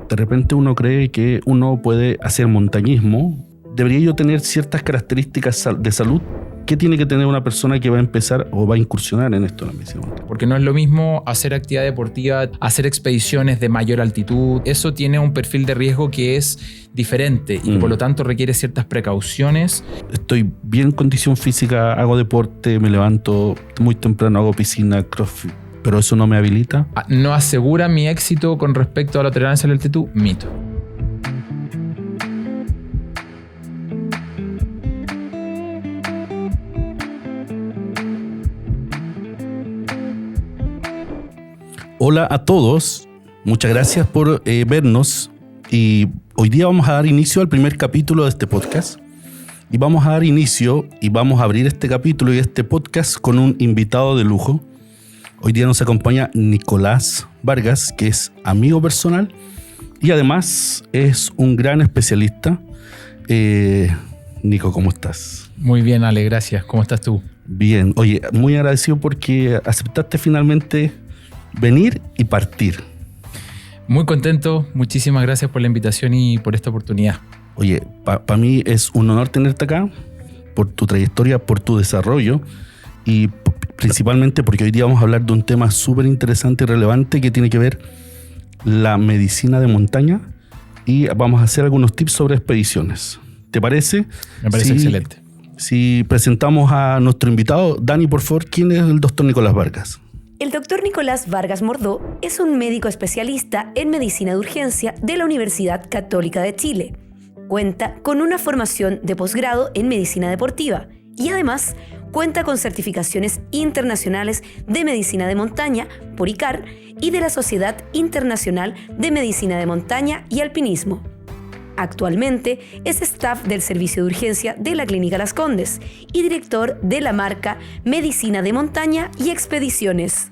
de repente uno cree que uno puede hacer montañismo. ¿Debería yo tener ciertas características de salud? ¿Qué tiene que tener una persona que va a empezar o va a incursionar en esto de la medicina montaña? Porque no es lo mismo hacer actividad deportiva, hacer expediciones de mayor altitud. Eso tiene un perfil de riesgo que es diferente y por lo tanto requiere ciertas precauciones. Estoy bien en condición física, hago deporte, me levanto muy temprano, hago piscina, crossfit, pero eso no me habilita. ¿No asegura mi éxito con respecto a la tolerancia a la altitud? Mito. Hola a todos, muchas gracias por vernos y hoy día vamos a dar inicio al primer capítulo de este podcast y vamos a dar inicio y vamos a abrir este capítulo y este podcast con un invitado de lujo. Hoy día nos acompaña Nicolás Vargas, que es amigo personal y además es un gran especialista. Nico, ¿cómo estás? Muy bien, Ale, gracias. ¿Cómo estás tú? Bien, oye, muy agradecido porque aceptaste finalmente venir y partir. Muy contento, muchísimas gracias por la invitación y por esta oportunidad. Oye, para mí es un honor tenerte acá, por tu trayectoria, por tu desarrollo y principalmente porque hoy día vamos a hablar de un tema súper interesante y relevante que tiene que ver la medicina de montaña y vamos a hacer algunos tips sobre expediciones. ¿Te parece? Me parece excelente. Si presentamos a nuestro invitado, Dani, por favor, ¿quién es el doctor Nicolás Vargas? El doctor Nicolás Vargas Mordó es un médico especialista en medicina de urgencia de la Universidad Católica de Chile. Cuenta con una formación de posgrado en medicina deportiva y además cuenta con certificaciones internacionales de medicina de montaña por ICAR y de la Sociedad Internacional de Medicina de Montaña y Alpinismo. Actualmente es staff del servicio de urgencia de la Clínica Las Condes y director de la marca Medicina de Montaña y Expediciones.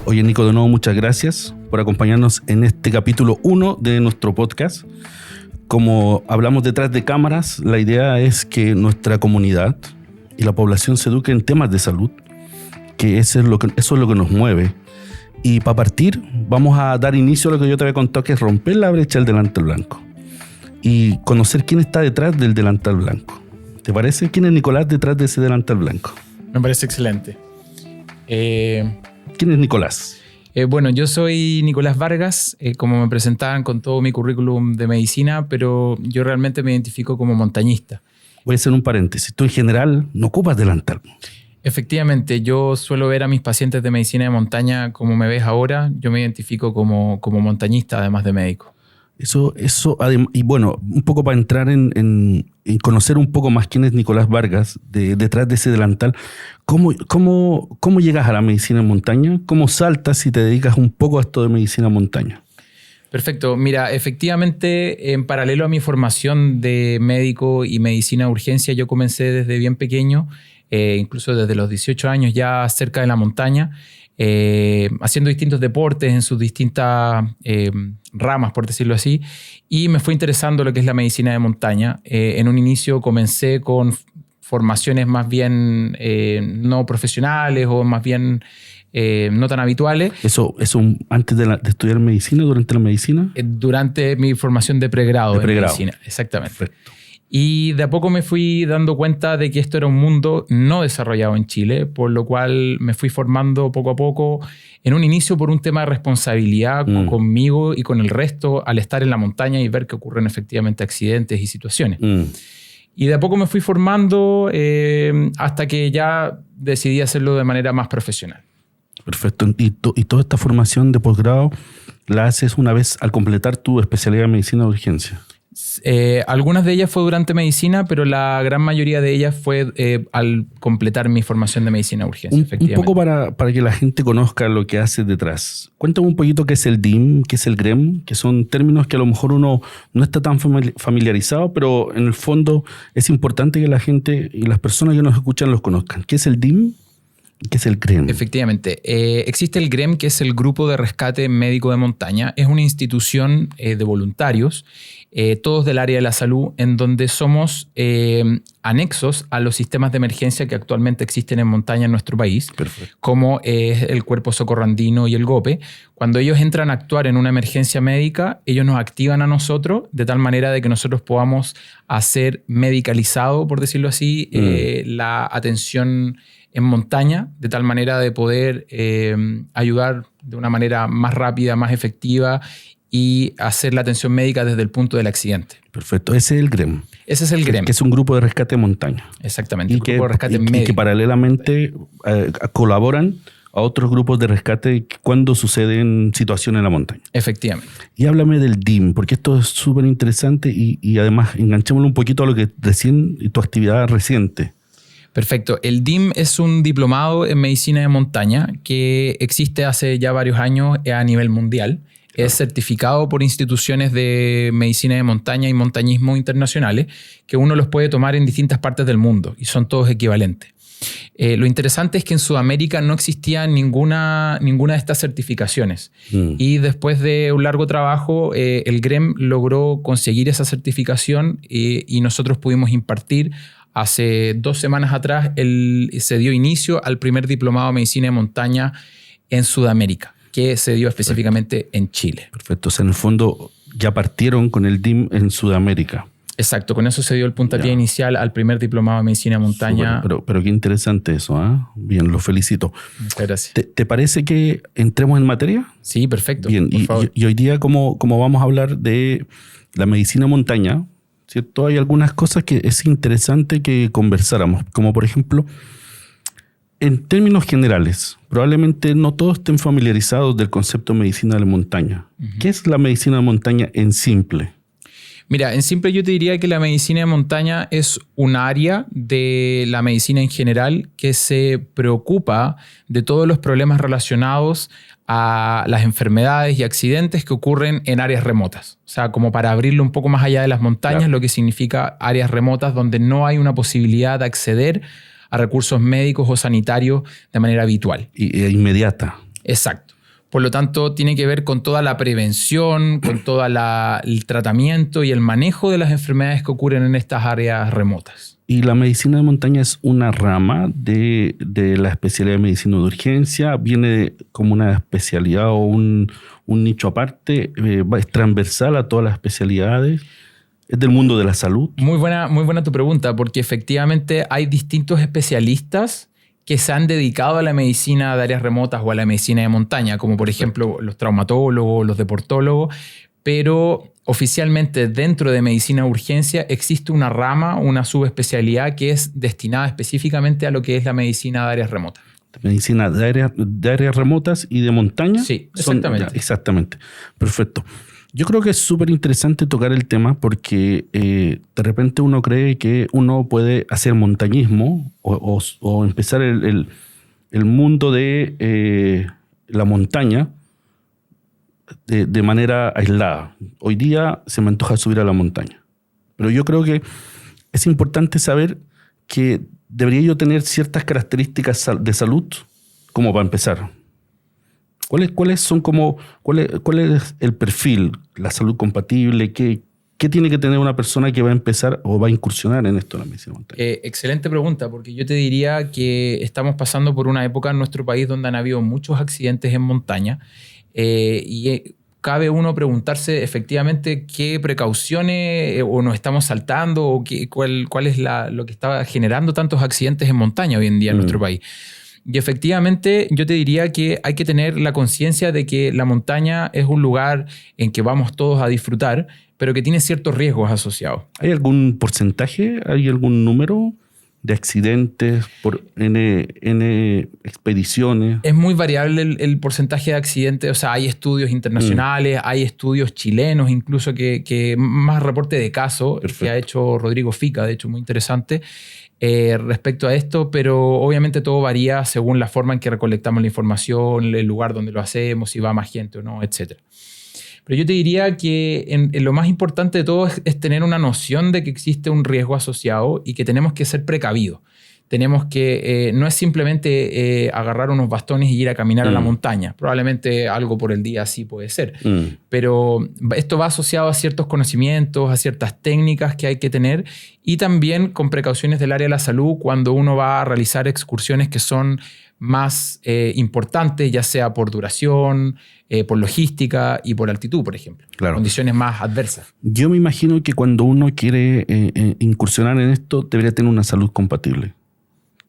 Oye, Nico, de nuevo muchas gracias por acompañarnos en este capítulo 1 de nuestro podcast. Como hablamos detrás de cámaras, la idea es que nuestra comunidad y la población se eduque en temas de salud, que eso es lo que nos mueve. Y para partir, vamos a dar inicio a lo que yo te había contado, que es romper la brecha del delantal blanco y conocer quién está detrás del delantal blanco. ¿Te parece? ¿Quién es Nicolás detrás de ese delantal blanco? Me parece excelente. ¿Quién es Nicolás? Bueno, yo soy Nicolás Vargas, como me presentaban con todo mi currículum de medicina, pero yo realmente me identifico como montañista. Voy a hacer un paréntesis. Tú en general no ocupas delantal. Efectivamente, yo suelo ver a mis pacientes de medicina de montaña como me ves ahora. Yo me identifico como montañista, además de médico. Eso, y bueno, un poco para entrar en conocer un poco más quién es Nicolás Vargas detrás de ese delantal. ¿Cómo llegas a la medicina en montaña? ¿Cómo saltas y te dedicas un poco a esto de medicina en montaña? Perfecto. Mira, efectivamente, en paralelo a mi formación de médico y medicina de urgencia, yo comencé desde bien pequeño, incluso desde los 18 años ya cerca de la montaña, haciendo distintos deportes en sus distintas ramas, por decirlo así, y me fue interesando lo que es la medicina de montaña. En un inicio comencé con formaciones más bien no profesionales o más bien no tan habituales. ¿Eso antes de estudiar medicina, durante la medicina? Durante mi formación de pregrado. En medicina, exactamente. Perfecto. Y de a poco me fui dando cuenta de que esto era un mundo no desarrollado en Chile, por lo cual me fui formando poco a poco, en un inicio por un tema de responsabilidad conmigo y con el resto al estar en la montaña y ver que ocurren efectivamente accidentes y situaciones. Y de a poco me fui formando hasta que ya decidí hacerlo de manera más profesional. Perfecto. ¿Y toda esta formación de posgrado la haces una vez al completar tu especialidad en medicina de urgencia? Algunas de ellas fue durante medicina, pero la gran mayoría de ellas fue al completar mi formación de medicina de urgencia. Un poco para que la gente conozca lo que haces detrás. Cuéntame un poquito qué es el DIM, qué es el GREM, que son términos que a lo mejor uno no está tan familiarizado, pero en el fondo es importante que la gente y las personas que nos escuchan los conozcan. ¿Qué es el DIM? ¿Qué es el GREM? Efectivamente. Existe el GREM, que es el Grupo de Rescate Médico de Montaña. Es una institución de voluntarios, todos del área de la salud, en donde somos anexos a los sistemas de emergencia que actualmente existen en montaña en nuestro país, Perfecto. como es el Cuerpo Socorro Andino y el GOPE. Cuando ellos entran a actuar en una emergencia médica, ellos nos activan a nosotros de tal manera de que nosotros podamos hacer medicalizado, por decirlo así, la atención en montaña, de tal manera de poder ayudar de una manera más rápida, más efectiva y hacer la atención médica desde el punto del accidente. Perfecto. Ese es el GREM. Ese es el GREM. Que es un grupo de rescate de montaña. Exactamente, Y el grupo de rescate médico. y que paralelamente colaboran a otros grupos de rescate cuando suceden situaciones en la montaña. Efectivamente. Y háblame del DIM, porque esto es súper interesante y además enganchémoslo un poquito a lo que recién, tu actividad reciente. Perfecto. El DIM es un diplomado en medicina de montaña que existe hace ya varios años a nivel mundial. Es certificado por instituciones de medicina de montaña y montañismo internacionales, que uno los puede tomar en distintas partes del mundo y son todos equivalentes. Lo interesante es que en Sudamérica no existía ninguna de estas certificaciones. Y después de un largo trabajo, el GREM logró conseguir esa certificación y nosotros pudimos impartir. Hace 2 semanas atrás se dio inicio al primer diplomado de medicina de montaña en Sudamérica, que se dio específicamente en Chile. Perfecto. O sea, en el fondo ya partieron con el DIM en Sudamérica. Exacto, con eso se dio el puntapié inicial al primer diplomado de medicina de montaña. Pero qué interesante eso, ¿eh? Bien, lo felicito. Muchas gracias. ¿Te parece que entremos en materia? Sí, perfecto. Bien, y hoy día como vamos a hablar de la medicina de montaña, ¿cierto? Hay algunas cosas que es interesante que conversáramos, como por ejemplo, en términos generales, probablemente no todos estén familiarizados del concepto de medicina de montaña. ¿Qué es la medicina de montaña en simple? Mira, en simple yo te diría que la medicina de montaña es un área de la medicina en general que se preocupa de todos los problemas relacionados a las enfermedades y accidentes que ocurren en áreas remotas. O sea, como para abrirlo un poco más allá de las montañas, claro. Lo que significa áreas remotas donde no hay una posibilidad de acceder a recursos médicos o sanitarios de manera habitual. E inmediata. Exacto. Por lo tanto, tiene que ver con toda la prevención, con todo el tratamiento y el manejo de las enfermedades que ocurren en estas áreas remotas. ¿Y la medicina de montaña es una rama de la especialidad de medicina de urgencia? ¿Viene como una especialidad o un nicho aparte? ¿Es transversal a todas las especialidades? ¿Es del mundo de la salud? Muy buena tu pregunta, porque efectivamente hay distintos especialistas que se han dedicado a la medicina de áreas remotas o a la medicina de montaña, como por ejemplo los traumatólogos, los deportólogos, pero oficialmente dentro de medicina de urgencia existe una rama, una subespecialidad que es destinada específicamente a lo que es la medicina de áreas remotas. Medicina de áreas remotas y de montaña. Sí, exactamente. Exactamente. Perfecto. Yo creo que es súper interesante tocar el tema porque de repente uno cree que uno puede hacer montañismo o empezar el mundo de la montaña de manera aislada. Hoy día se me antoja subir a la montaña. Pero yo creo que es importante saber que debería yo tener ciertas características de salud como para empezar. ¿Cuál es el perfil, la salud compatible? ¿Qué tiene que tener una persona que va a empezar o va a incursionar en esto de la medicina de montaña? Excelente pregunta, porque yo te diría que estamos pasando por una época en nuestro país donde han habido muchos accidentes en montaña y cabe uno preguntarse efectivamente qué precauciones o nos estamos saltando o cuál es lo que está generando tantos accidentes en montaña hoy en día en nuestro país. Y efectivamente yo te diría que hay que tener la conciencia de que la montaña es un lugar en que vamos todos a disfrutar, pero que tiene ciertos riesgos asociados. ¿Hay algún porcentaje? ¿Hay algún número de accidentes por N expediciones? Es muy variable el porcentaje de accidentes. O sea, hay estudios internacionales, hay estudios chilenos, incluso que más reporte de caso. Perfecto. Que ha hecho Rodrigo Fica, de hecho, muy interesante. Respecto a esto, pero obviamente todo varía según la forma en que recolectamos la información, el lugar donde lo hacemos, si va más gente o no, etc. Pero yo te diría que en lo más importante de todo es tener una noción de que existe un riesgo asociado y que tenemos que ser precavidos. tenemos que, no es simplemente agarrar unos bastones y ir a caminar a la montaña. Probablemente algo por el día sí puede ser. Pero esto va asociado a ciertos conocimientos, a ciertas técnicas que hay que tener y también con precauciones del área de la salud cuando uno va a realizar excursiones que son más importantes, ya sea por duración, por logística y por altitud, por ejemplo. Claro. Condiciones más adversas. Yo me imagino que cuando uno quiere incursionar en esto, debería tener una salud compatible.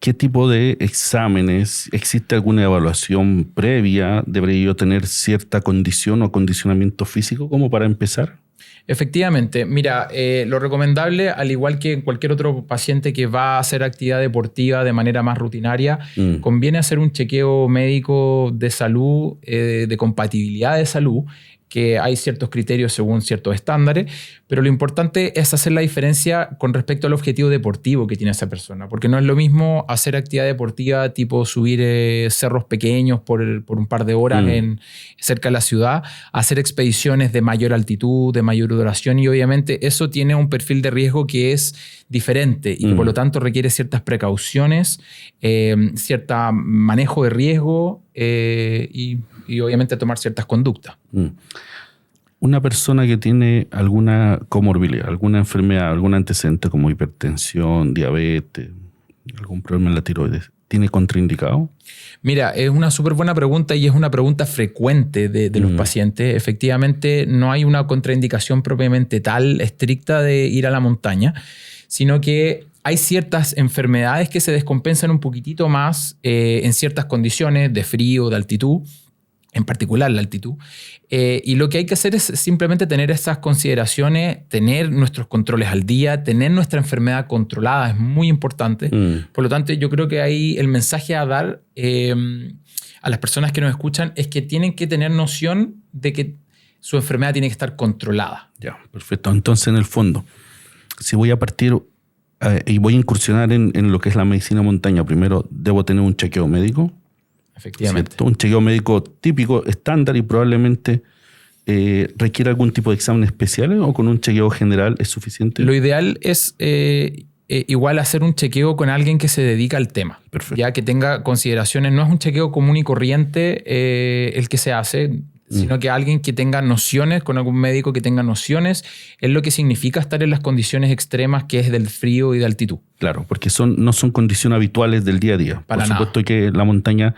¿Qué tipo de exámenes? ¿Existe alguna evaluación previa? ¿Debería yo tener cierta condición o acondicionamiento físico como para empezar? Efectivamente. Mira, lo recomendable, al igual que en cualquier otro paciente que va a hacer actividad deportiva de manera más rutinaria, conviene hacer un chequeo médico de salud, de compatibilidad de salud, que hay ciertos criterios según ciertos estándares, pero lo importante es hacer la diferencia con respecto al objetivo deportivo que tiene esa persona, porque no es lo mismo hacer actividad deportiva tipo subir cerros pequeños por un par de horas cerca de la ciudad, hacer expediciones de mayor altitud, de mayor duración, y obviamente eso tiene un perfil de riesgo que es diferente y que por lo tanto requiere ciertas precauciones, cierto manejo de riesgo y obviamente tomar ciertas conductas. Una persona que tiene alguna comorbilidad, alguna enfermedad, algún antecedente como hipertensión, diabetes, algún problema en la tiroides, ¿tiene contraindicado? Mira, es una súper buena pregunta y es una pregunta frecuente de los pacientes. Efectivamente, no hay una contraindicación propiamente tal, estricta de ir a la montaña, sino que hay ciertas enfermedades que se descompensan un poquitito más en ciertas condiciones de frío, de altitud, en particular la altitud. Y lo que hay que hacer es simplemente tener esas consideraciones, tener nuestros controles al día, tener nuestra enfermedad controlada, es muy importante. Por lo tanto, yo creo que ahí el mensaje a dar a las personas que nos escuchan es que tienen que tener noción de que su enfermedad tiene que estar controlada. Ya, perfecto. Entonces, en el fondo, si voy a partir y voy a incursionar en lo que es la medicina montaña, primero debo tener un chequeo médico. Efectivamente. ¿Cierto? Un chequeo médico típico, estándar y probablemente requiere algún tipo de examen especial o con un chequeo general es suficiente. Lo ideal es igual hacer un chequeo con alguien que se dedica al tema. Perfecto. Ya que tenga consideraciones. No es un chequeo común y corriente el que se hace, sino que alguien que tenga nociones, con algún médico que tenga nociones, es lo que significa estar en las condiciones extremas que es del frío y de altitud. Claro, porque no son condiciones habituales del día a día. Para Por supuesto que la montaña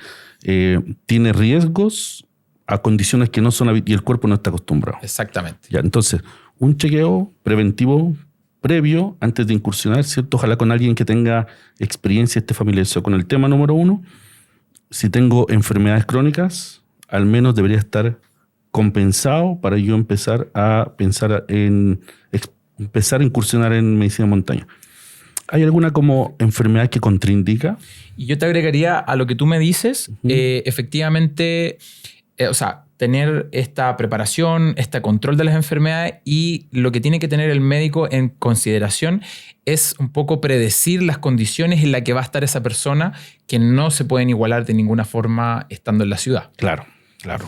tiene riesgos a condiciones que no son y el cuerpo no está acostumbrado. Exactamente. Ya, entonces, un chequeo preventivo previo antes de incursionar, ¿cierto? Ojalá con alguien que tenga experiencia, esté familiarizado con el tema número 1. Si tengo enfermedades crónicas, al menos debería estar compensado para yo empezar a pensar empezar a incursionar en medicina montaña. ¿Hay alguna como enfermedad que contraindica? Y yo te agregaría a lo que tú me dices, efectivamente, tener esta preparación, este control de las enfermedades, y lo que tiene que tener el médico en consideración es un poco predecir las condiciones en las que va a estar esa persona que no se pueden igualar de ninguna forma estando en la ciudad. Claro.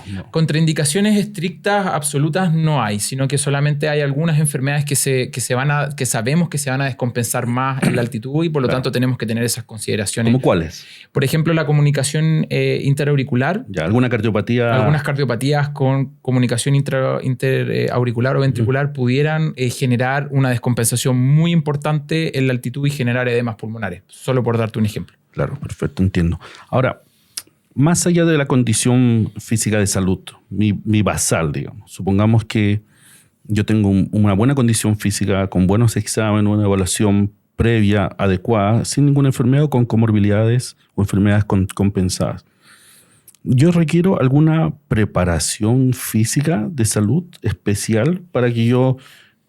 No. Contraindicaciones estrictas, absolutas, no hay, sino que solamente hay algunas enfermedades que sabemos que se van a descompensar más en la altitud y por lo tanto tenemos que tener esas consideraciones. ¿Cómo cuáles? Por ejemplo, la comunicación interauricular. Ya, ¿alguna cardiopatía? Algunas cardiopatías con comunicación interauricular o ventricular pudieran generar una descompensación muy importante en la altitud y generar edemas pulmonares, solo por darte un ejemplo. Claro, perfecto, entiendo. Ahora, más allá de la condición física de salud, mi basal, digamos. Supongamos que yo tengo una buena condición física, con buenos exámenes, una evaluación previa adecuada, sin ninguna enfermedad o con comorbilidades o enfermedades compensadas. ¿Yo requiero alguna preparación física de salud especial para que yo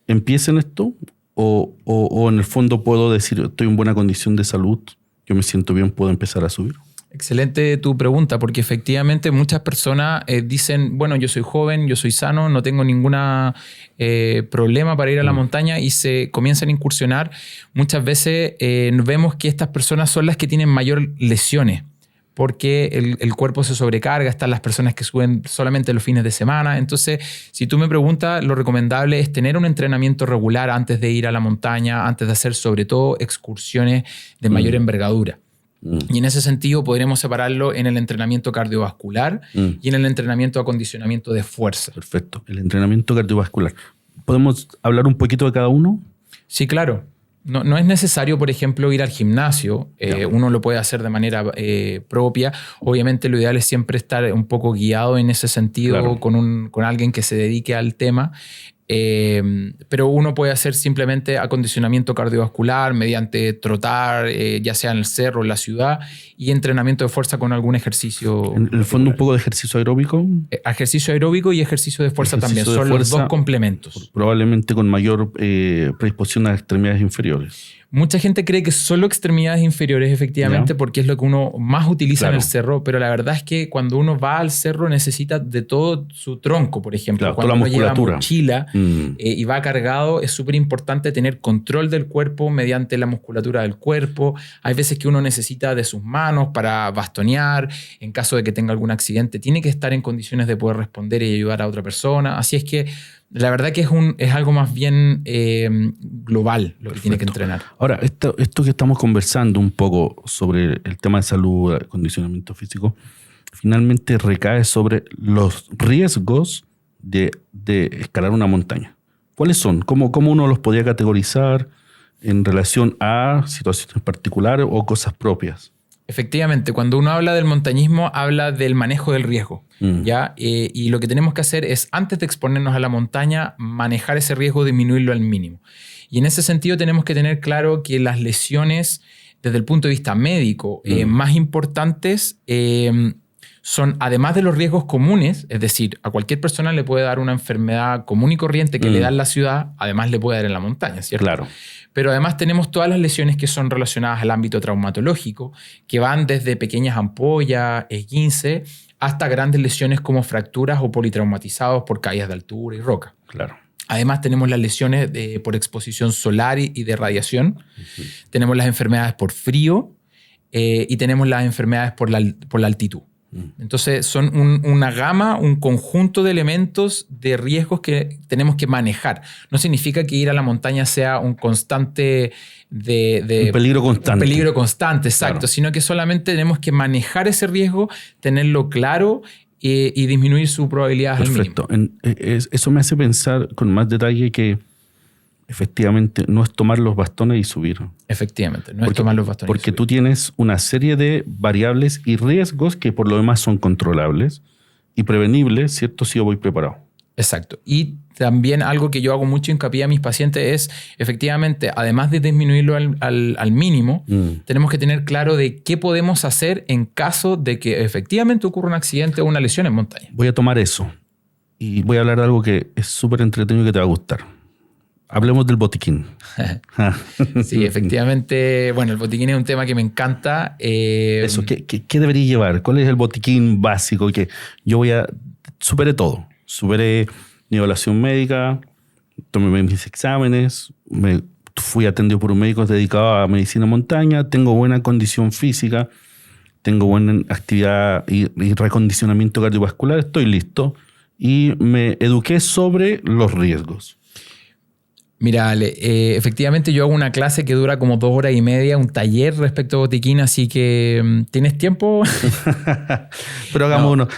empiece en esto? ¿O en el fondo puedo decir, estoy en buena condición de salud, yo me siento bien, puedo empezar a subir? Excelente tu pregunta, porque efectivamente muchas personas dicen, bueno, yo soy joven, yo soy sano, no tengo ningún problema para ir a la montaña, y se comienzan a incursionar. Muchas veces vemos que estas personas son las que tienen mayor lesiones, porque el cuerpo se sobrecarga, están las personas que suben solamente los fines de semana. Entonces, si tú me preguntas, lo recomendable es tener un entrenamiento regular antes de ir a la montaña, antes de hacer sobre todo excursiones de mayor envergadura. Y en ese sentido podríamos separarlo en el entrenamiento cardiovascular y en el entrenamiento de acondicionamiento de fuerza. Perfecto. El entrenamiento cardiovascular. ¿Podemos hablar un poquito de cada uno? Sí, claro. No es necesario, por ejemplo, ir al gimnasio. Uno lo puede hacer de manera propia. Obviamente lo ideal es siempre estar un poco guiado en ese sentido, claro, con alguien que se dedique al tema. Pero uno puede hacer simplemente acondicionamiento cardiovascular mediante trotar, ya sea en el cerro, en la ciudad, y entrenamiento de fuerza con algún ejercicio. En el fondo, un poco de ejercicio aeróbico. Ejercicio aeróbico y ejercicio de fuerza también. Son los dos complementos. Probablemente con mayor predisposición a extremidades inferiores. Mucha gente cree que solo extremidades inferiores, efectivamente, porque es lo que uno más utiliza en el cerro, pero la verdad es que cuando uno va al cerro necesita de todo su tronco, por ejemplo. Claro, cuando toda la uno lleva musculatura. mochila y va cargado, es súper importante tener control del cuerpo mediante la musculatura del cuerpo. Hay veces que uno necesita de sus manos para bastonear, en caso de que tenga algún accidente. Tiene que estar en condiciones de poder responder y ayudar a otra persona. Así es que la verdad que es algo más bien global lo que tiene que entrenar. Ahora, esto que estamos conversando un poco sobre el tema de salud, acondicionamiento físico, finalmente recae sobre los riesgos de escalar una montaña. ¿Cuáles son? ¿Cómo uno los podría categorizar en relación a situaciones particulares o cosas propias? Efectivamente, cuando uno habla del montañismo, habla del manejo del riesgo. ¿Ya? Y lo que tenemos que hacer es, antes de exponernos a la montaña, manejar ese riesgo, disminuirlo al mínimo. Y en ese sentido tenemos que tener claro que las lesiones, desde el punto de vista médico, más importantes son, además de los riesgos comunes, es decir, a cualquier persona le puede dar una enfermedad común y corriente que le da en la ciudad, además le puede dar en la montaña, ¿cierto? Claro. Pero además tenemos todas las lesiones que son relacionadas al ámbito traumatológico, que van desde pequeñas ampollas, esguince, hasta grandes lesiones como fracturas o politraumatizados por caídas de altura y roca. Claro. Además tenemos las lesiones por exposición solar y de radiación. Tenemos las enfermedades por frío y tenemos las enfermedades por la altitud. Entonces son una gama, un conjunto de elementos de riesgos que tenemos que manejar. No significa que ir a la montaña sea un constante un peligro constante. Un peligro constante, exacto. Claro. Sino que solamente tenemos que manejar ese riesgo, tenerlo claro y disminuir su probabilidad al mínimo. Perfecto. Eso me hace pensar con más detalle que efectivamente no es tomar los bastones y subir. Efectivamente, no es tomar los bastones. Porque tú tienes una serie de variables y riesgos que por lo demás son controlables y prevenibles, ¿cierto? Si yo voy preparado. Exacto. Y también algo que yo hago mucho hincapié a mis pacientes es, efectivamente, además de disminuirlo al mínimo, tenemos que tener claro de qué podemos hacer en caso de que efectivamente ocurra un accidente o una lesión en montaña. Voy a tomar eso y voy a hablar de algo que es súper entretenido y que te va a gustar. Hablemos del botiquín. Sí, efectivamente. Bueno, el botiquín es un tema que me encanta. Eso, ¿qué debería llevar? ¿Cuál es el botiquín básico? Que yo superé todo. Superé mi evaluación médica, tomé mis exámenes, fui atendido por un médico dedicado a medicina montaña, tengo buena condición física, tengo buena actividad y recondicionamiento cardiovascular, estoy listo. Y me eduqué sobre los riesgos. Mira, Ale, efectivamente yo hago una clase que dura como 2 horas y media, un taller respecto a botiquín, así que ¿tienes tiempo? Pero hagamos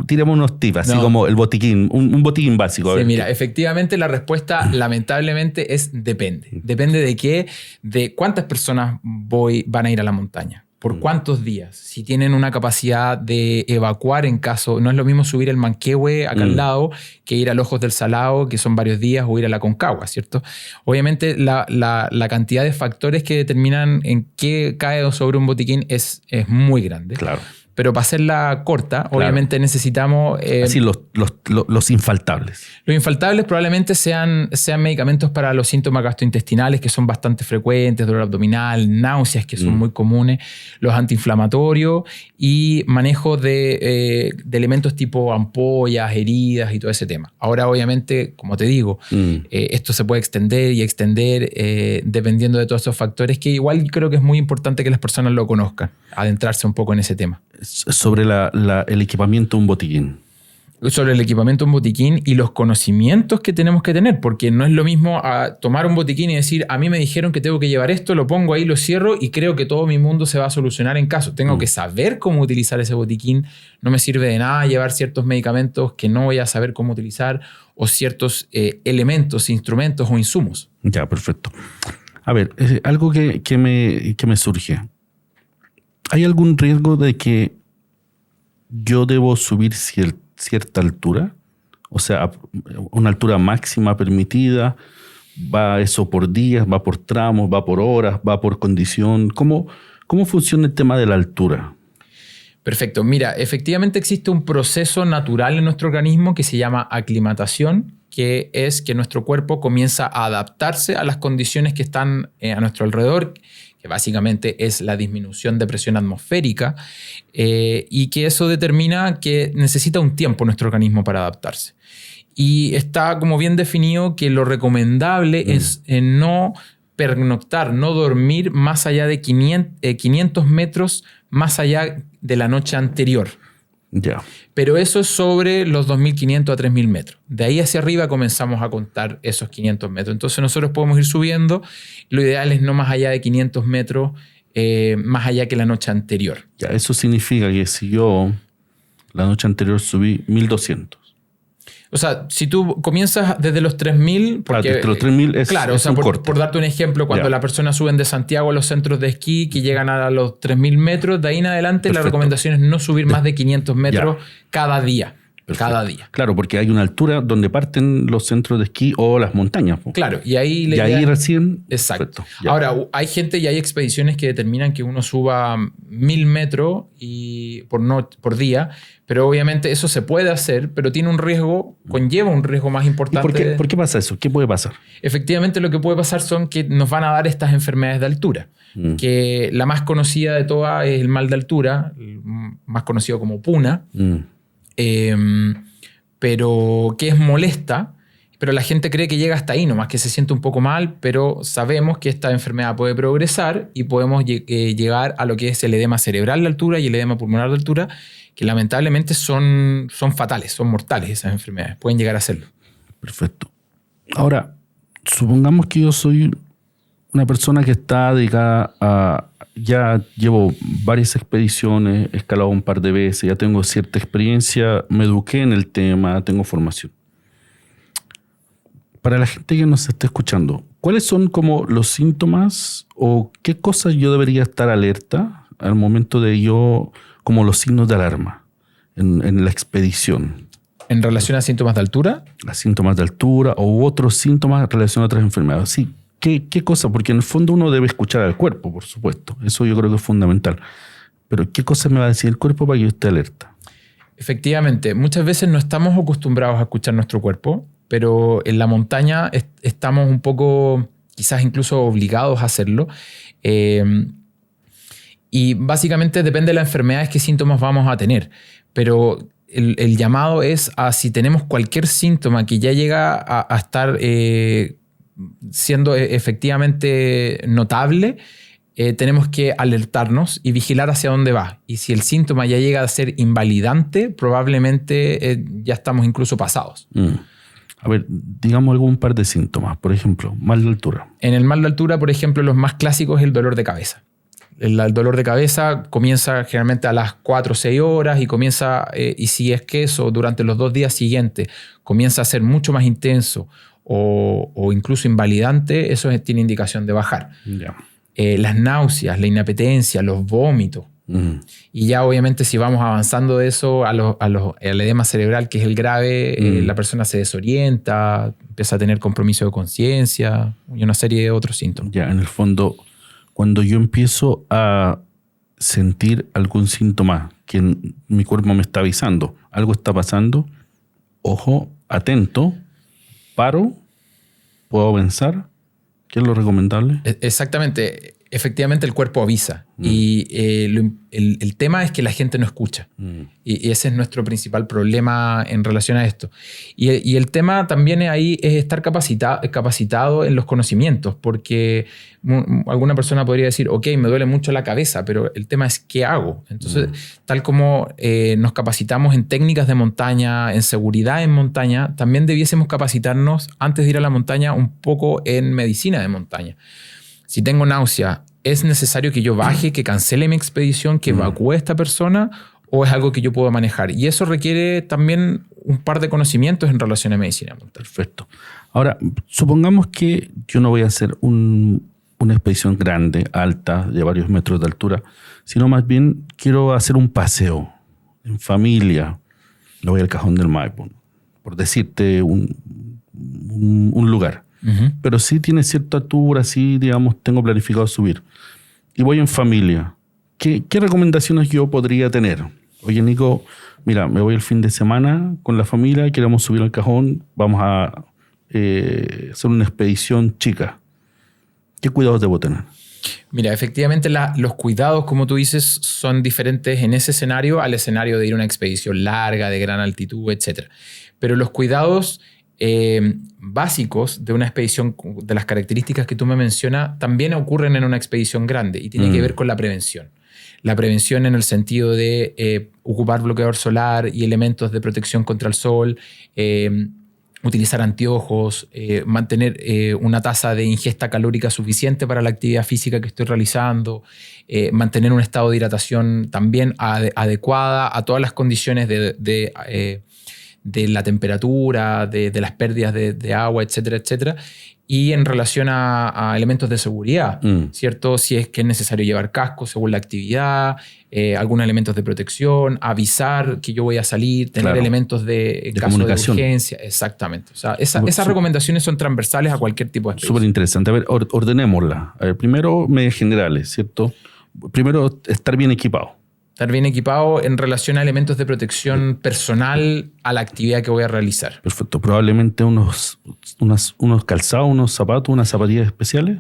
tiremos unos tips, así como el botiquín, un botiquín básico. Sí, mira, efectivamente la respuesta lamentablemente es depende. Depende de qué, de cuántas personas van a ir a la montaña. ¿Por cuántos días? Si tienen una capacidad de evacuar en caso... No es lo mismo subir el Manquehue acá al lado que ir a los Ojos del Salado, que son varios días, o ir a la Concagua, ¿cierto? Obviamente la cantidad de factores que determinan en qué cae sobre un botiquín es muy grande. Claro. pero para hacerla corta, Claro. obviamente necesitamos... Así los infaltables. Los infaltables probablemente sean medicamentos para los síntomas gastrointestinales, que son bastante frecuentes, dolor abdominal, náuseas, que son muy comunes, los antiinflamatorios y manejo de elementos tipo ampollas, heridas y todo ese tema. Ahora, obviamente, como te digo, esto se puede extender y extender dependiendo de todos esos factores, que igual creo que es muy importante que las personas lo conozcan, adentrarse un poco en ese tema. Sobre el equipamiento de un botiquín. Sobre el equipamiento en botiquín y los conocimientos que tenemos que tener, porque no es lo mismo tomar un botiquín y decir, a mí me dijeron que tengo que llevar esto, lo pongo ahí, lo cierro y creo que todo mi mundo se va a solucionar en caso. Tengo que saber cómo utilizar ese botiquín. No me sirve de nada llevar ciertos medicamentos que no voy a saber cómo utilizar o ciertos elementos, instrumentos o insumos. Ya, perfecto. A ver, algo que me surge. ¿Hay algún riesgo de que yo debo subir cierta altura? O sea, una altura máxima permitida. ¿Va eso por días? ¿Va por tramos? ¿Va por horas? ¿Va por condición? ¿Cómo funciona el tema de la altura? Perfecto. Mira, efectivamente existe un proceso natural en nuestro organismo que se llama aclimatación, que es que nuestro cuerpo comienza a adaptarse a las condiciones que están a nuestro alrededor, que básicamente es la disminución de presión atmosférica, y que eso determina que necesita un tiempo nuestro organismo para adaptarse. Y está como bien definido que lo recomendable es no pernoctar, no dormir más allá de 500 metros más allá de la noche anterior. Ya. Pero eso es sobre los 2.500 a 3.000 metros. De ahí hacia arriba comenzamos a contar esos 500 metros. Entonces nosotros podemos ir subiendo. Lo ideal es no más allá de 500 metros, más allá que la noche anterior. Ya, eso significa que si yo la noche anterior subí 1.200. O sea, si tú comienzas desde los 3.000... porque desde los 3.000 es, claro, es o sea, un corte. por darte un ejemplo, cuando las personas suben de Santiago a los centros de esquí, que llegan a los 3.000 metros, de ahí en adelante la recomendación es no subir más de 500 metros cada día. Perfecto. Cada día. Claro, porque hay una altura donde parten los centros de esquí o las montañas. Claro, y ahí... Y ahí recién... Exacto. Ahora, hay gente y hay expediciones que determinan que uno suba 1.000 metros por día, pero obviamente eso se puede hacer, pero tiene un riesgo, conlleva un riesgo más importante. ¿Y por qué pasa eso? ¿Qué puede pasar? Efectivamente, lo que puede pasar son que nos van a dar estas enfermedades de altura. Que la más conocida de todas es el mal de altura, más conocido como PUNA. Pero que es molesta, pero la gente cree que llega hasta ahí nomás, que se siente un poco mal, pero sabemos que esta enfermedad puede progresar y podemos llegar a lo que es el edema cerebral de altura y el edema pulmonar de altura, que lamentablemente son fatales, son mortales esas enfermedades, pueden llegar a serlo. Perfecto. Ahora, supongamos que yo soy una persona que está dedicada a... Ya llevo varias expediciones, he escalado un par de veces, ya tengo cierta experiencia, me eduqué en el tema, tengo formación. Para la gente que nos está escuchando, ¿cuáles son como los síntomas o qué cosas yo debería estar alerta al momento de yo, como los signos de alarma en la expedición? ¿En relación a síntomas de altura? A síntomas de altura o otros síntomas en relación a otras enfermedades. Sí. ¿Qué cosa? Porque en el fondo uno debe escuchar al cuerpo, por supuesto. Eso yo creo que es fundamental. Pero ¿qué cosa me va a decir el cuerpo para que yo esté alerta? Efectivamente, muchas veces no estamos acostumbrados a escuchar nuestro cuerpo, pero en la montaña estamos un poco, quizás incluso obligados a hacerlo. Y básicamente depende de las enfermedades qué síntomas vamos a tener. Pero el llamado es a si tenemos cualquier síntoma que ya llega a estar... siendo efectivamente notable, tenemos que alertarnos y vigilar hacia dónde va. Y si el síntoma ya llega a ser invalidante, probablemente ya estamos incluso pasados. A ver, digamos algún par de síntomas. Por ejemplo, mal de altura. En el mal de altura, por ejemplo, los más clásicos es el dolor de cabeza. El dolor de cabeza comienza generalmente a las 4 o 6 horas y comienza, y si es que eso durante los 2 días siguientes comienza a ser mucho más intenso o incluso invalidante, eso tiene indicación de bajar. Yeah. Las náuseas, la inapetencia, los vómitos. Y ya obviamente si vamos avanzando de eso al edema cerebral, que es el grave, la persona se desorienta, empieza a tener compromiso de conciencia y una serie de otros síntomas. Ya, en el fondo, cuando yo empiezo a sentir algún síntoma que mi cuerpo me está avisando, algo está pasando, ojo, atento, paro, puedo pensar, ¿qué es lo recomendable? Exactamente. Efectivamente el cuerpo avisa y el tema es que la gente no escucha y ese es nuestro principal problema en relación a esto. Y el tema también ahí es estar capacitado en los conocimientos, porque alguna persona podría decir, ok, me duele mucho la cabeza, pero el tema es ¿qué hago? Entonces, tal como nos capacitamos en técnicas de montaña, en seguridad en montaña, también debiésemos capacitarnos antes de ir a la montaña un poco en medicina de montaña. Si tengo náusea, ¿es necesario que yo baje, que cancele mi expedición, que evacúe a esta persona o es algo que yo puedo manejar? Y eso requiere también un par de conocimientos en relación a medicina. Perfecto. Ahora, supongamos que yo no voy a hacer una expedición grande, alta, de varios metros de altura, sino más bien quiero hacer un paseo en familia. No voy al Cajón del Maipo, por decirte un lugar. Pero sí tiene cierta altura, sí, digamos, tengo planificado subir. Y voy en familia. ¿Qué recomendaciones yo podría tener? Oye, Nico, mira, me voy el fin de semana con la familia, queremos subir al Cajón, vamos a hacer una expedición chica. ¿Qué cuidados debo tener? Mira, efectivamente los cuidados, como tú dices, son diferentes en ese escenario al escenario de ir a una expedición larga, de gran altitud, etc. Pero los cuidados básicos de una expedición de las características que tú me mencionas también ocurren en una expedición grande y tiene que ver con la prevención. La prevención en el sentido de ocupar bloqueador solar y elementos de protección contra el sol, utilizar anteojos, mantener una tasa de ingesta calórica suficiente para la actividad física que estoy realizando, mantener un estado de hidratación también adecuada a todas las condiciones de la temperatura, de las pérdidas de agua, etcétera, etcétera. Y en relación a elementos de seguridad, ¿cierto? Si es que es necesario llevar casco según la actividad, algunos elementos de protección, avisar que yo voy a salir, tener elementos en caso de urgencia. Exactamente. O sea, esas recomendaciones son transversales a cualquier tipo de expedición. Súper interesante. A ver, ordenémosla. A ver, primero, medidas generales, ¿cierto? Primero, estar bien equipado. Estar bien equipado en relación a elementos de protección personal a la actividad que voy a realizar. Perfecto. Probablemente unos calzados, unos zapatos, unas zapatillas especiales.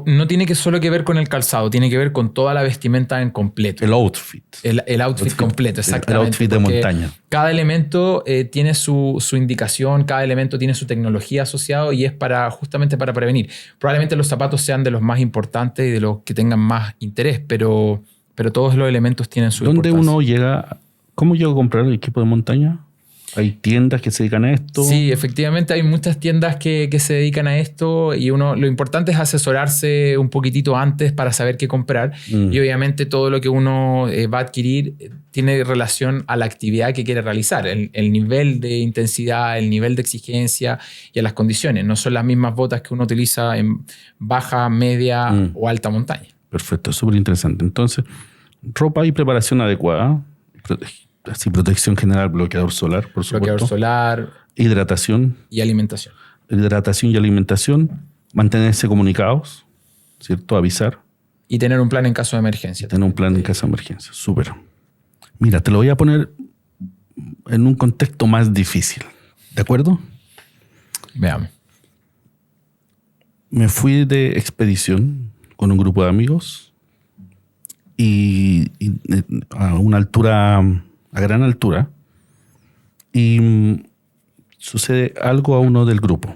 No tiene que solo que ver con el calzado, tiene que ver con toda la vestimenta en completo. El outfit. El outfit completo, exactamente. El outfit de montaña. Cada elemento tiene su indicación, cada elemento tiene su tecnología asociado y es justamente para prevenir. Probablemente los zapatos sean de los más importantes y de los que tengan más interés, pero todos los elementos tienen su importancia. ¿Dónde uno llega? ¿Cómo llego a comprar el equipo de montaña? ¿Hay tiendas que se dedican a esto? Sí, efectivamente hay muchas tiendas que se dedican a esto y lo importante es asesorarse un poquitito antes para saber qué comprar y obviamente todo lo que uno va a adquirir tiene relación a la actividad que quiere realizar, el nivel de intensidad, el nivel de exigencia y a las condiciones. No son las mismas botas que uno utiliza en baja, media o alta montaña. Perfecto, súper interesante. Entonces, ropa y preparación adecuada, así protección general, bloqueador solar, por supuesto. Bloqueador solar. Hidratación. Y alimentación. Hidratación y alimentación. Mantenerse comunicados, ¿cierto? Avisar. Y tener un plan en caso de emergencia. Tener un plan en caso de emergencia, súper. Mira, te lo voy a poner en un contexto más difícil, ¿de acuerdo? Veamos. Me fui de expedición con un grupo de amigos y a una altura, a gran altura, y sucede algo a uno del grupo.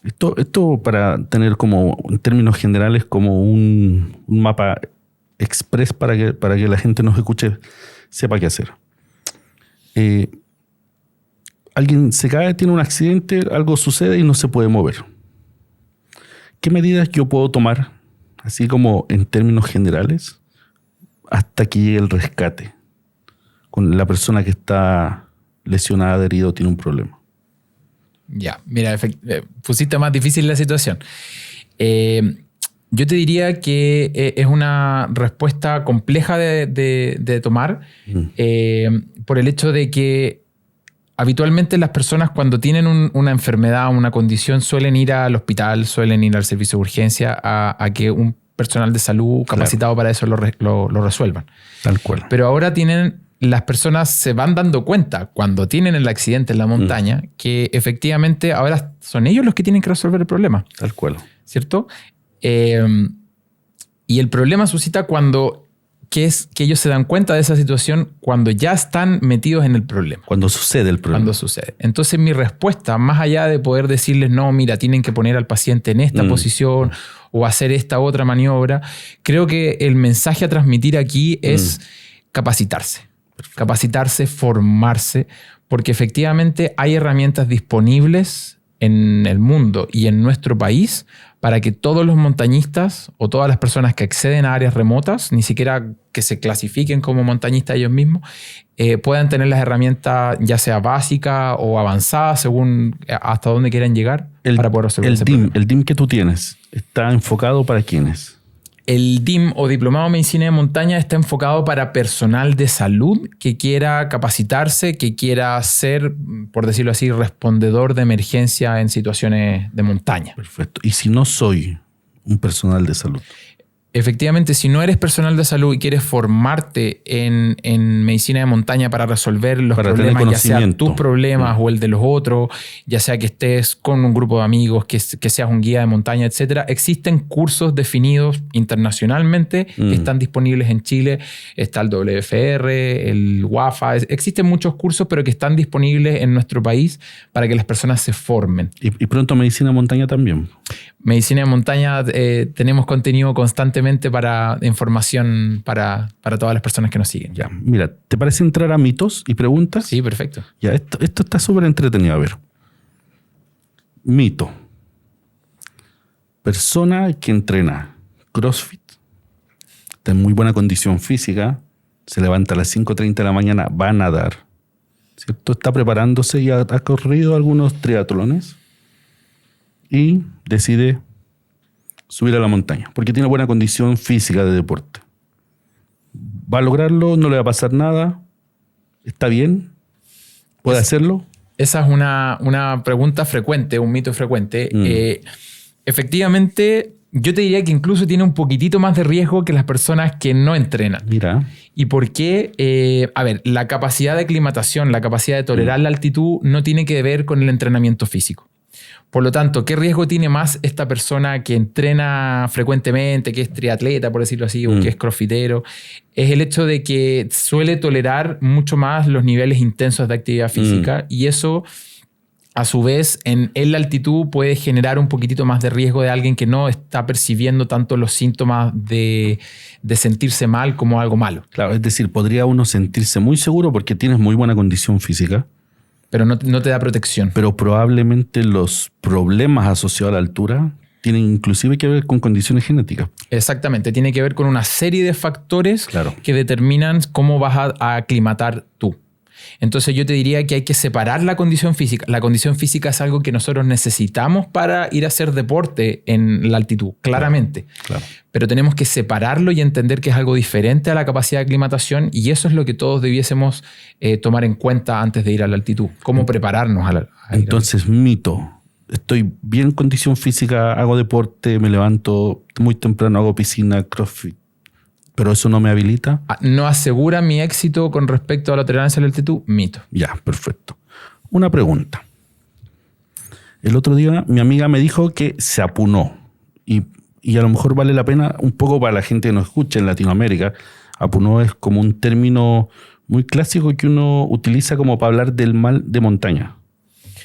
Esto para tener como, en términos generales, como un mapa express para que la gente nos escuche, sepa qué hacer. Alguien se cae, tiene un accidente, algo sucede y no se puede mover. ¿Qué medidas yo puedo tomar, así como en términos generales, hasta que llegue el rescate con la persona que está lesionada, herida, tiene un problema? Ya, mira, pusiste más difícil la situación. Yo te diría que es una respuesta compleja de tomar por el hecho de que habitualmente las personas cuando tienen una enfermedad o una condición suelen ir al hospital, suelen ir al servicio de urgencia a que un personal de salud capacitado para eso lo resuelvan. Tal cual. Pero ahora las personas se van dando cuenta cuando tienen el accidente en la montaña que efectivamente ahora son ellos los que tienen que resolver el problema. Tal cual. ¿Cierto? Y el problema suscita que ellos se dan cuenta de esa situación cuando ya están metidos en el problema. Cuando sucede el problema. Cuando sucede. Entonces mi respuesta, más allá de poder decirles, no, mira, tienen que poner al paciente en esta posición o hacer esta otra maniobra, creo que el mensaje a transmitir aquí es capacitarse. Capacitarse, formarse, porque efectivamente hay herramientas disponibles en el mundo y en nuestro país para que todos los montañistas o todas las personas que acceden a áreas remotas, ni siquiera que se clasifiquen como montañistas ellos mismos, puedan tener las herramientas ya sea básicas o avanzadas según hasta dónde quieran llegar para poder resolver ese problema. El DIM que tú tienes, ¿está enfocado para quiénes? El DIM o Diplomado en Medicina de Montaña está enfocado para personal de salud que quiera capacitarse, que quiera ser, por decirlo así, respondedor de emergencia en situaciones de montaña. Perfecto. ¿Y si no soy un personal de salud? Efectivamente, si no eres personal de salud y quieres formarte en medicina de montaña para resolver los problemas, ya sean tus problemas o el de los otros, ya sea que estés con un grupo de amigos, que seas un guía de montaña, etcétera, existen cursos definidos internacionalmente que están disponibles en Chile. Está el WFR, el WAFA, existen muchos cursos, pero que están disponibles en nuestro país para que las personas se formen. Y pronto medicina de montaña también. Medicina de montaña, tenemos contenido constantemente para información para todas las personas que nos siguen. Ya, mira, ¿te parece entrar a mitos y preguntas? Sí, perfecto. Ya, esto está súper entretenido. A ver. Mito. Persona que entrena CrossFit, está en muy buena condición física, se levanta a las 5:30 de la mañana, va a nadar, ¿cierto? Está preparándose y ha corrido algunos triatlones y decide subir a la montaña porque tiene buena condición física de deporte. ¿Va a lograrlo? ¿No le va a pasar nada? ¿Está bien? ¿Puede hacerlo? Esa es una pregunta frecuente, un mito frecuente. Efectivamente, yo te diría que incluso tiene un poquitito más de riesgo que las personas que no entrenan. Mira. ¿Y por qué? A ver, la capacidad de aclimatación, la capacidad de tolerar la altitud no tiene que ver con el entrenamiento físico. Por lo tanto, ¿qué riesgo tiene más esta persona que entrena frecuentemente, que es triatleta, por decirlo así, o que es crossfitero? Es el hecho de que suele tolerar mucho más los niveles intensos de actividad física y eso, a su vez, en la altitud puede generar un poquitito más de riesgo de alguien que no está percibiendo tanto los síntomas de sentirse mal como algo malo. Claro, es decir, podría uno sentirse muy seguro porque tienes muy buena condición física, pero no te da protección. Pero probablemente los problemas asociados a la altura tienen inclusive que ver con condiciones genéticas. Exactamente, tiene que ver con una serie de factores que determinan cómo vas a aclimatar tú. Entonces yo te diría que hay que separar la condición física. La condición física es algo que nosotros necesitamos para ir a hacer deporte en la altitud, claramente. Claro. Pero tenemos que separarlo y entender que es algo diferente a la capacidad de aclimatación y eso es lo que todos debiésemos tomar en cuenta antes de ir a la altitud. Cómo prepararnos a ir. Entonces, mito. Estoy bien en condición física, hago deporte, me levanto muy temprano, hago piscina, CrossFit. ¿Pero eso no me habilita? ¿No asegura mi éxito con respecto a la tolerancia a la altitud? Mito. Ya, perfecto. Una pregunta. El otro día mi amiga me dijo que se apunó. Y a lo mejor vale la pena un poco para la gente que nos escucha en Latinoamérica. Apunó es como un término muy clásico que uno utiliza como para hablar del mal de montaña.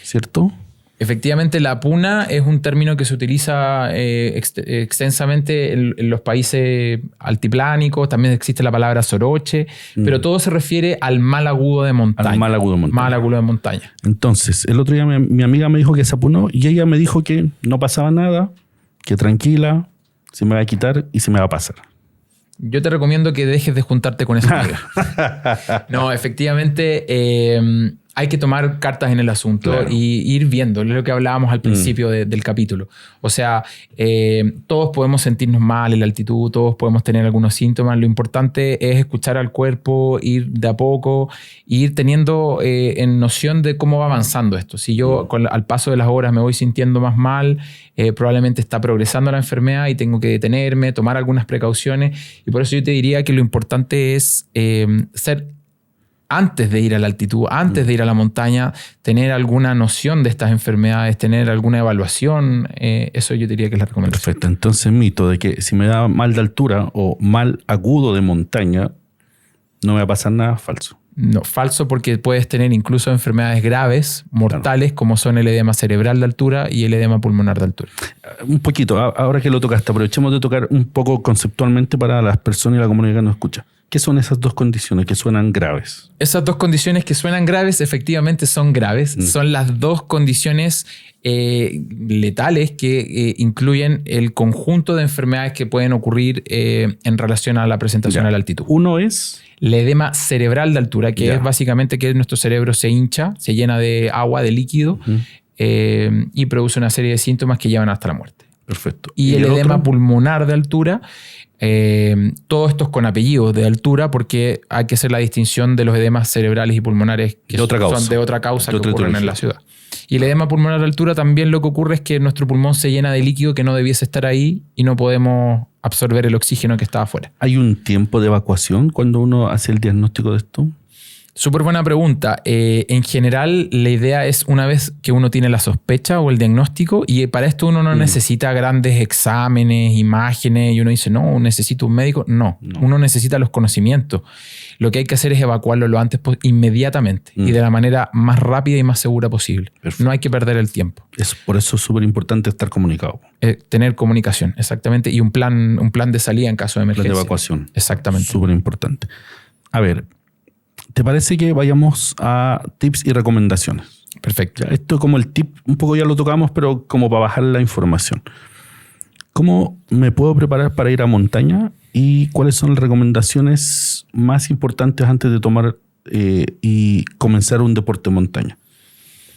¿Cierto? Efectivamente, la puna es un término que se utiliza extensamente en los países altiplánicos. También existe la palabra soroche, pero todo se refiere al mal agudo de montaña. Al mal agudo de montaña. Mal agudo de montaña. Entonces, el otro día mi amiga me dijo que se apunó y ella me dijo que no pasaba nada, que tranquila, se me va a quitar y se me va a pasar. Yo te recomiendo que dejes de juntarte con esa amiga. No, efectivamente, hay que tomar cartas en el asunto y ir viendo, es lo que hablábamos al principio del capítulo. O sea, todos podemos sentirnos mal en la altitud, todos podemos tener algunos síntomas. Lo importante es escuchar al cuerpo, ir de a poco, ir teniendo en noción de cómo va avanzando esto. Si yo al paso de las horas me voy sintiendo más mal, probablemente está progresando la enfermedad y tengo que detenerme, tomar algunas precauciones. Y por eso yo te diría que lo importante es ser... antes de ir a la altitud, antes de ir a la montaña, tener alguna noción de estas enfermedades, tener alguna evaluación, eso yo diría que es la recomendación. Perfecto. Entonces, mito de que si me da mal de altura o mal agudo de montaña, no me va a pasar nada, falso. No, falso, porque puedes tener incluso enfermedades graves, mortales, como son el edema cerebral de altura y el edema pulmonar de altura. Un poquito, ahora que lo tocaste, aprovechemos de tocar un poco conceptualmente para las personas y la comunidad que nos escucha. ¿Qué son esas dos condiciones que suenan graves? Esas dos condiciones que suenan graves efectivamente son graves. Son las dos condiciones letales que incluyen el conjunto de enfermedades que pueden ocurrir en relación a la presentación a la altitud. Uno es... el edema cerebral de altura, que es básicamente que nuestro cerebro se hincha, se llena de agua, de líquido, y produce una serie de síntomas que llevan hasta la muerte. Perfecto. Y el edema pulmonar de altura, todo esto es con apellidos de altura, porque hay que hacer la distinción de los edemas cerebrales y pulmonares que son de otra causa que ocurren en la ciudad. Y el edema pulmonar de altura también lo que ocurre es que nuestro pulmón se llena de líquido que no debiese estar ahí y no podemos absorber el oxígeno que está afuera. ¿Hay un tiempo de evacuación cuando uno hace el diagnóstico de esto? Súper buena pregunta. En general, la idea es una vez que uno tiene la sospecha o el diagnóstico, y para esto uno no necesita grandes exámenes, imágenes, y uno dice, no, necesito un médico. No, uno necesita los conocimientos. Lo que hay que hacer es evacuarlo lo antes inmediatamente y de la manera más rápida y más segura posible. Perfecto. No hay que perder el tiempo. Por eso es súper importante estar comunicado. Tener comunicación, exactamente, y un plan de salida en caso de emergencia. Plan de evacuación. Exactamente. Súper importante. A ver, ¿te parece que vayamos a tips y recomendaciones? Perfecto. Ya, esto como el tip, un poco ya lo tocamos, pero como para bajar la información. ¿Cómo me puedo preparar para ir a montaña? ¿Y cuáles son las recomendaciones más importantes antes de tomar y comenzar un deporte de montaña?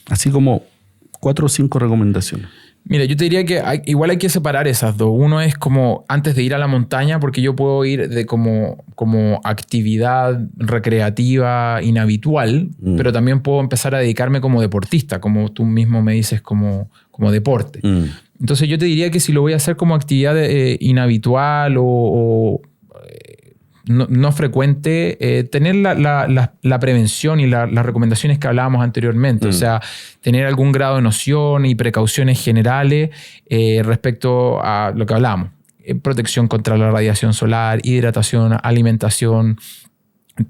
Así como 4 o 5 recomendaciones. Mira, yo te diría que igual hay que separar esas dos. Uno es como antes de ir a la montaña, porque yo puedo ir de como actividad recreativa inhabitual, pero también puedo empezar a dedicarme como deportista, como tú mismo me dices, como deporte. Entonces yo te diría que si lo voy a hacer como actividad inhabitual o no frecuente, tener la prevención y las recomendaciones que hablábamos anteriormente. O sea, tener algún grado de noción y precauciones generales respecto a lo que hablábamos. Protección contra la radiación solar, hidratación, alimentación,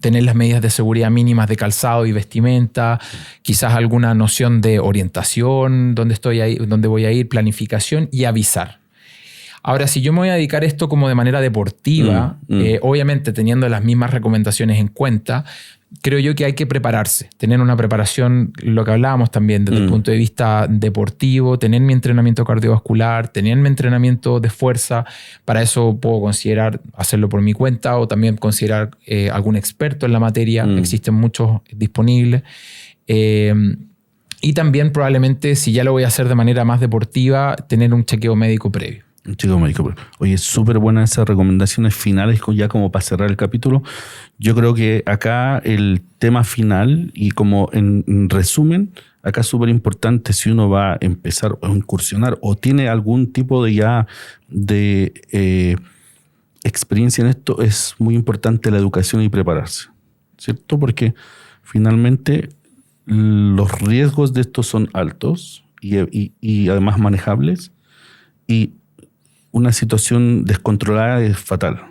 tener las medidas de seguridad mínimas de calzado y vestimenta, quizás alguna noción de orientación, dónde voy a ir, planificación y avisar. Ahora, si yo me voy a dedicar a esto como de manera deportiva, obviamente teniendo las mismas recomendaciones en cuenta, creo yo que hay que prepararse, tener una preparación, lo que hablábamos también desde el punto de vista deportivo, tener mi entrenamiento cardiovascular, tener mi entrenamiento de fuerza. Para eso puedo considerar hacerlo por mi cuenta o también considerar algún experto en la materia. Existen muchos disponibles. Y también probablemente, si ya lo voy a hacer de manera más deportiva, tener un chequeo médico previo. Un chequeo médico. Oye, súper buenas esas recomendaciones finales, ya como para cerrar el capítulo. Yo creo que acá el tema final y como en resumen, acá es súper importante si uno va a empezar a incursionar o tiene algún tipo de experiencia en esto, es muy importante la educación y prepararse, ¿cierto? Porque finalmente los riesgos de esto son altos y además manejables, y una situación descontrolada es fatal.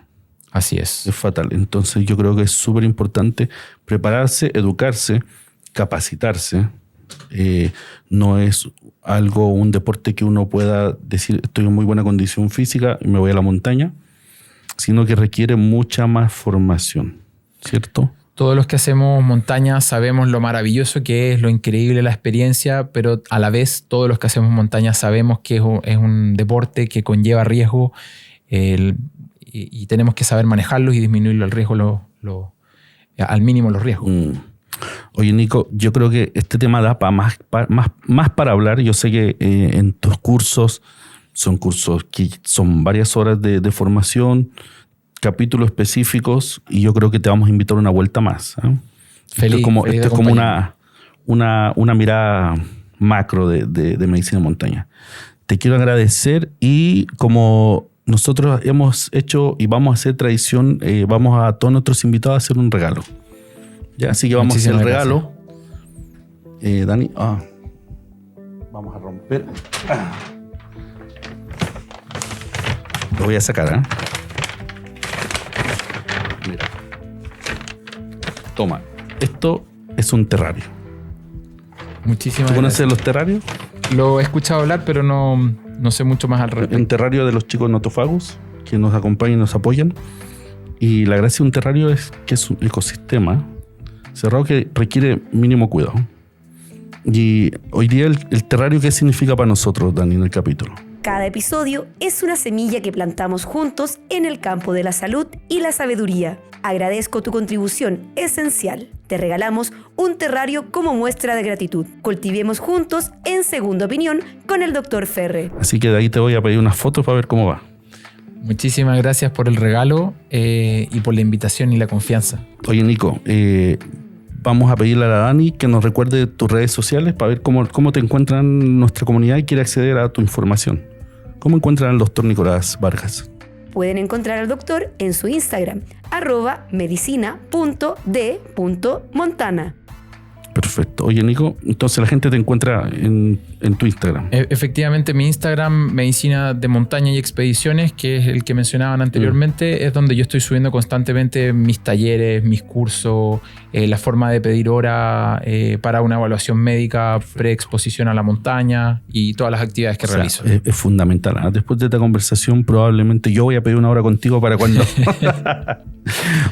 Así es. Es fatal. Entonces yo creo que es súper importante prepararse, educarse, capacitarse. No es un deporte que uno pueda decir estoy en muy buena condición física y me voy a la montaña, sino que requiere mucha más formación, ¿cierto? Todos los que hacemos montaña sabemos lo maravilloso que es, lo increíble la experiencia, pero a la vez todos los que hacemos montaña sabemos que es un deporte que conlleva riesgo y tenemos que saber manejarlos y disminuir el riesgo, al mínimo los riesgos. Oye, Nico, yo creo que este tema da para más para hablar. Yo sé que en tus cursos son cursos que son varias horas de formación, capítulos específicos, y yo creo que te vamos a invitar una vuelta más. Feliz, esto es como una mirada macro de medicina de montaña. Te quiero agradecer, y como nosotros hemos hecho y vamos a hacer tradición, vamos a todos nuestros invitados a hacer un regalo. Ya, así que vamos a hacer el regalo. Dani, vamos a romper. Lo voy a sacar, Mira. Toma, esto es un terrario. Muchísimas ¿Tú gracias. conoces los terrarios? Lo he escuchado hablar, pero no sé mucho más al respecto. Un terrario de los chicos notofagus que nos acompañan y nos apoyan. Y la gracia de un terrario es que es un ecosistema cerrado que requiere mínimo cuidado. Y hoy día el terrario, ¿qué significa para nosotros, Dani, en el capítulo? Cada episodio es una semilla que plantamos juntos en el campo de la salud y la sabiduría. Agradezco tu contribución esencial. Te regalamos un terrario como muestra de gratitud. Cultivemos juntos en Segunda Opinión con el Dr. Ferre. Así que de ahí te voy a pedir unas fotos para ver cómo va. Muchísimas gracias por el regalo y por la invitación y la confianza. Oye, Nico, vamos a pedirle a la Dani que nos recuerde tus redes sociales para ver cómo te encuentran nuestra comunidad y quiere acceder a tu información. ¿Cómo encuentran al doctor Nicolás Vargas? Pueden encontrar al doctor en su Instagram, @medicina.d.montana. Perfecto. Oye, Nico, entonces la gente te encuentra en tu Instagram. Efectivamente, mi Instagram, Medicina de Montaña y Expediciones, que es el que mencionaban anteriormente, es donde yo estoy subiendo constantemente mis talleres, mis cursos, la forma de pedir hora para una evaluación médica, preexposición a la montaña y todas las actividades que realizo. Es fundamental. Después de esta conversación, probablemente yo voy a pedir una hora contigo para cuando...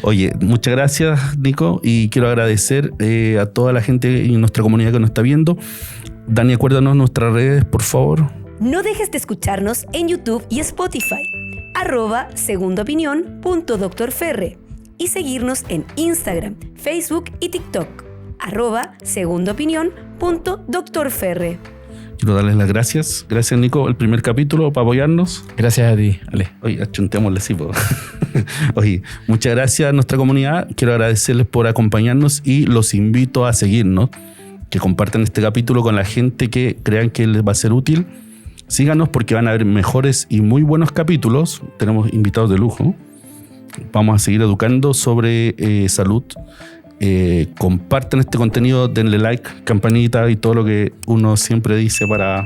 Oye, muchas gracias, Nico, y quiero agradecer a toda la gente y nuestra comunidad que nos está viendo. Dani, acuérdanos nuestras redes, por favor. No dejes de escucharnos en YouTube y Spotify, @segundaopinión.drferre, y seguirnos en Instagram, Facebook y TikTok, @segundaopinión.drferre. Quiero darles las gracias. Gracias, Nico, el primer capítulo para apoyarnos. Gracias a ti, Ale. Oye, achuntémosle, sí, po. Oye, muchas gracias a nuestra comunidad. Quiero agradecerles por acompañarnos y los invito a seguirnos, que compartan este capítulo con la gente que crean que les va a ser útil. Síganos porque van a haber mejores y muy buenos capítulos. Tenemos invitados de lujo. Vamos a seguir educando sobre salud. Compartan este contenido, denle like, campanita y todo lo que uno siempre dice para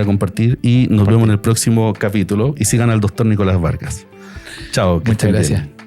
compartir. Y nos vemos en el próximo capítulo. Y sigan al doctor Nicolás Vargas. Chao. Muchas gracias. Bien.